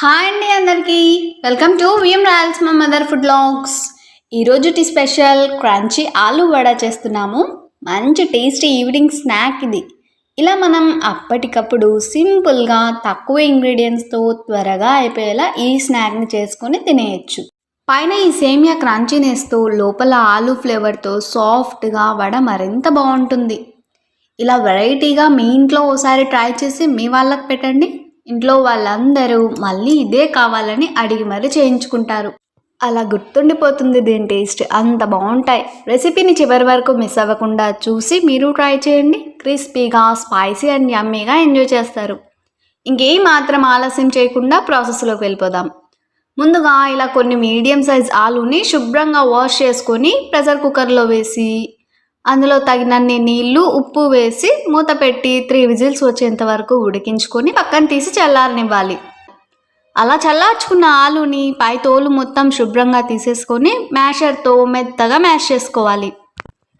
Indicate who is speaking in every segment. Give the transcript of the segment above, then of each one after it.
Speaker 1: Hi అండి అందరికీ welcome to VM Royals మా మదర్ ఫుడ్ వ్లాగ్స్. ఈరోజుటి స్పెషల్ క్రంచీ ఆలు వడ చేస్తున్నాము. మంచి టేస్టీ ఈవినింగ్ స్నాక్ ఇది. ఇలా మనం అప్పటికప్పుడు సింపుల్గా తక్కువ ఇంగ్రీడియంట్స్తో త్వరగా అయిపోయేలా ఈ స్నాక్ని చేసుకొని తినేయచ్చు. పైన ఈ సేమియా క్రంచీనెస్తో లోపల ఆలు ఫ్లేవర్తో సాఫ్ట్గా వడ మరింత బాగుంటుంది. ఇలా వెరైటీగా మీ ఇంట్లో ఓసారి ట్రై చేసి మీ వాళ్ళకి పెట్టండి. ఇంట్లో వాళ్ళందరూ మళ్ళీ ఇదే కావాలని అడిగి మరీ చేయించుకుంటారు. అలా గుర్తుండిపోతుంది దీని టేస్ట్, అంత బాగుంటాయి. రెసిపీని చివరి వరకు మిస్ అవ్వకుండా చూసి మీరు ట్రై చేయండి. క్రిస్పీగా, స్పైసీ అండ్ యమ్మీగా ఎంజాయ్ చేస్తారు. ఇంకేం మాత్రం ఆలస్యం చేయకుండా ప్రాసెస్లోకి వెళ్ళిపోదాం. ముందుగా ఇలా కొన్ని మీడియం సైజ్ ఆలుని శుభ్రంగా వాష్ చేసుకొని ప్రెషర్ కుక్కర్లో వేసి అందులో తగినన్ని నీళ్లు, ఉప్పు వేసి మూత పెట్టి 3 విజిల్స్ వచ్చేంత వరకు ఉడికించుకొని పక్కన తీసి చల్లారనివ్వాలి. అలా చల్లార్చుకున్న ఆలుని పై తోలు మొత్తం శుభ్రంగా తీసేసుకొని మ్యాషర్తో మెత్తగా మ్యాష్ చేసుకోవాలి.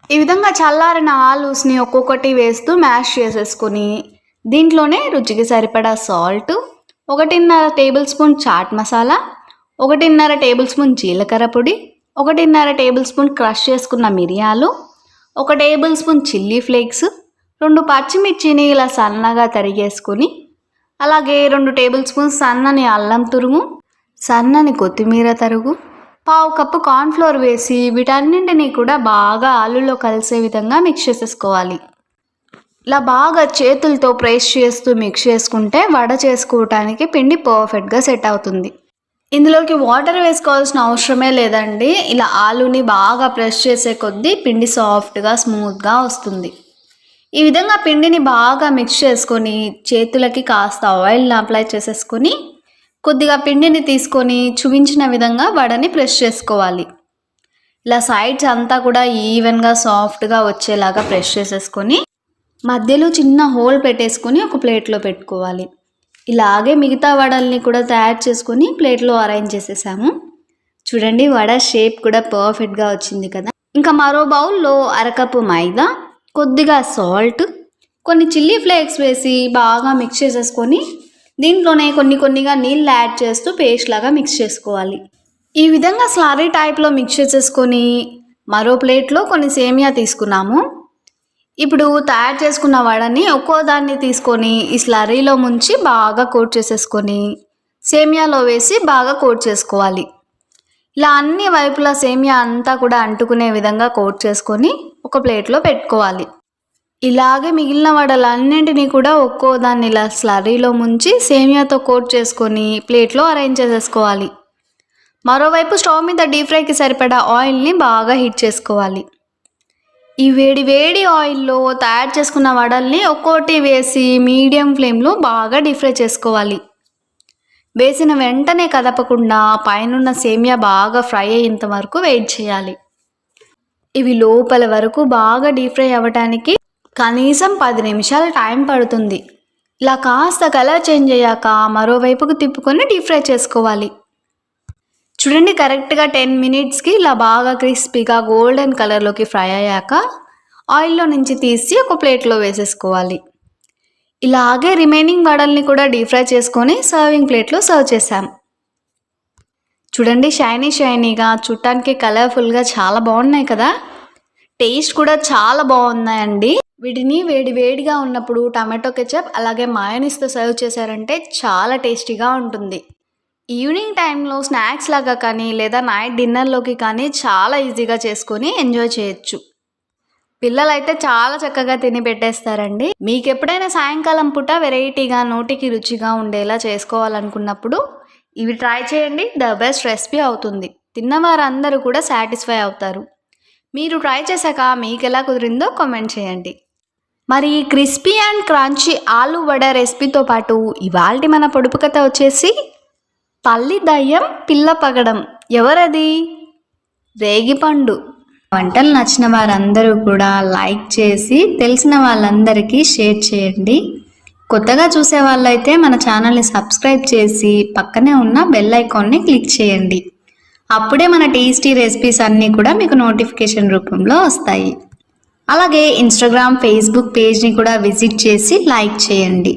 Speaker 1: ఈ విధంగా చల్లారిన ఆలూస్ని ఒక్కొక్కటి వేస్తూ మ్యాష్ చేసేసుకొని దీంట్లోనే రుచికి సరిపడా salt, 1.5 tablespoon chaat masala, 1.5 tablespoon జీలకర్ర పొడి, 1.5 టేబుల్ స్పూన్ క్రష్ చేసుకున్న మిరియాలు, 1 టేబుల్ స్పూన్ చిల్లీ ఫ్లేక్స్, 2 పచ్చిమిర్చిని ఇలా సన్నగా తరిగేసుకొని, అలాగే 2 టేబుల్ స్పూన్ సన్నని అల్లం తురుము, సన్నని కొత్తిమీర తరుగు, 1/2 కప్పు కార్న్ఫ్లోర్ వేసి వీటన్నింటినీ కూడా బాగా ఆలులో కలిసే విధంగా మిక్స్ చేసేసుకోవాలి. ఇలా బాగా చేతులతో ప్రెస్ చేస్తూ మిక్స్ చేసుకుంటే వడ చేసుకోవటానికి పిండి పర్ఫెక్ట్గా సెట్ అవుతుంది. ఇందులోకి వాటర్ వేసుకోవాల్సిన అవసరమే లేదండి. ఇలా ఆలుని బాగా ప్రెస్ చేసే కొద్దీ పిండి సాఫ్ట్గా, స్మూత్గా వస్తుంది. ఈ విధంగా పిండిని బాగా మిక్స్ చేసుకొని చేతులకి కాస్త ఆయిల్ని అప్లై చేసేసుకొని కొద్దిగా పిండిని తీసుకొని చూపించిన విధంగా వడని ప్రెస్ చేసుకోవాలి. ఇలా సైడ్స్ అంతా కూడా ఈవెన్గా సాఫ్ట్గా వచ్చేలాగా ప్రెస్ చేసేసుకొని మధ్యలో చిన్న హోల్ పెట్టేసుకొని ఒక ప్లేట్లో పెట్టుకోవాలి. ఇలాగే మిగతా వడల్ని కూడా తయారు చేసుకొని ప్లేట్లో అరేంజ్ చేసేసాము. చూడండి, వడ షేప్ కూడా పర్ఫెక్ట్గా వచ్చింది కదా. ఇంకా మరో బౌల్లో 1/2 కప్పు మైదా, కొద్దిగా సాల్ట్, కొన్ని చిల్లీ ఫ్లేక్స్ వేసి బాగా మిక్స్ చేసేసుకొని దీంట్లోనే కొన్నిగా నీళ్ళు యాడ్ చేస్తూ పేస్ట్ లాగా మిక్స్ చేసుకోవాలి. ఈ విధంగా స్లర్రీ టైప్లో మిక్స్ చేసేసుకొని మరో ప్లేట్లో కొన్ని సేమియా తీసుకున్నాము. ఇప్పుడు తయారు చేసుకున్న వడని ఒక్కో దాన్ని తీసుకొని ఈ స్లర్రీలో ముంచి బాగా కోట్ చేసేసుకొని సేమియాలో వేసి బాగా కోట్ చేసుకోవాలి. ఇలా అన్ని వైపులా సేమియా అంతా కూడా అంటుకునే విధంగా కోట్ చేసుకొని ఒక ప్లేట్లో పెట్టుకోవాలి. ఇలాగే మిగిలిన వడలన్నింటినీ కూడా ఒక్కో దాన్ని ఇలా స్లర్రీలో ముంచి సేమియాతో కోట్ చేసుకొని ప్లేట్లో అరేంజ్ చేసేసుకోవాలి. మరోవైపు స్టవ్ మీద డీప్ ఫ్రైకి సరిపడా ఆయిల్ని బాగా హీట్ చేసుకోవాలి. ఈ వేడి ఆయిల్లో తయారు చేసుకున్న వడల్ని ఒక్కోటి వేసి మీడియం ఫ్లేమ్లో బాగా డీప్ ఫ్రై చేసుకోవాలి. వేసిన వెంటనే కదపకుండా పైనున్న సేమియా బాగా ఫ్రై అయ్యేంత వరకు వెయిట్ చేయాలి. ఇవి లోపల వరకు బాగా డీప్ ఫ్రై అవ్వటానికి కనీసం 10 నిమిషాలు టైం పడుతుంది. ఇలా కాస్త కలర్ చేంజ్ అయ్యాక మరోవైపుకు తిప్పుకొని డీప్ ఫ్రై చేసుకోవాలి. చూడండి, కరెక్ట్గా 10 మినిట్స్కి ఇలా బాగా క్రిస్పీగా గోల్డెన్ కలర్లోకి ఫ్రై అయ్యాక ఆయిల్లో నుంచి తీసి ఒక ప్లేట్లో వేసేసుకోవాలి. ఇలాగే రిమైనింగ్ వడల్ని కూడా డీప్ ఫ్రై చేసుకొని సర్వింగ్ ప్లేట్లో సర్వ్ చేసాం. చూడండి, షైనీగా చూడటానికి కలర్ఫుల్గా చాలా బాగున్నాయి కదా. టేస్ట్ కూడా చాలా బాగున్నాయండి. వీటిని వేడిగా ఉన్నప్పుడు టమాటో కెచప్ అలాగే మయోనీస్తో సర్వ్ చేశారంటే చాలా టేస్టీగా ఉంటుంది. ఈవినింగ్ టైంలో స్నాక్స్ లాగా కానీ లేదా నైట్ డిన్నర్లోకి కానీ చాలా ఈజీగా చేసుకొని ఎంజాయ్ చేయొచ్చు. పిల్లలైతే చాలా చక్కగా తిని పెట్టేస్తారండి. మీకు ఎప్పుడైనా సాయంకాలం పూట వెరైటీగా నోటికి రుచిగా ఉండేలా చేసుకోవాలనుకున్నప్పుడు ఇవి ట్రై చేయండి. ద బెస్ట్ రెసిపీ అవుతుంది. తిన్నవారందరూ కూడా సాటిస్ఫై అవుతారు. మీరు ట్రై చేశాక మీకు ఎలా కుదిరిందో కామెంట్ చేయండి. మరి crispy and crunchy aloo vada రెసిపీతో పాటు ఇవాల్టి మన పొడుపు కథ వచ్చేసి పల్లి దయ్యం పిల్ల పగడం. ఎవరది? రేగిపండు. వంటలు నచ్చిన వారందరూ కూడా లైక్ చేసి తెలిసిన వాళ్ళందరికీ షేర్ చేయండి. కొత్తగా చూసే వాళ్ళైతే మన ఛానల్ని సబ్స్క్రైబ్ చేసి పక్కనే ఉన్న బెల్ ఐకాన్ని క్లిక్ చేయండి. అప్పుడే మన టేస్టీ రెసిపీస్ అన్నీ కూడా మీకు నోటిఫికేషన్ రూపంలో వస్తాయి. అలాగే ఇన్స్టాగ్రామ్, ఫేస్బుక్ పేజ్ని కూడా విజిట్ చేసి లైక్ చేయండి.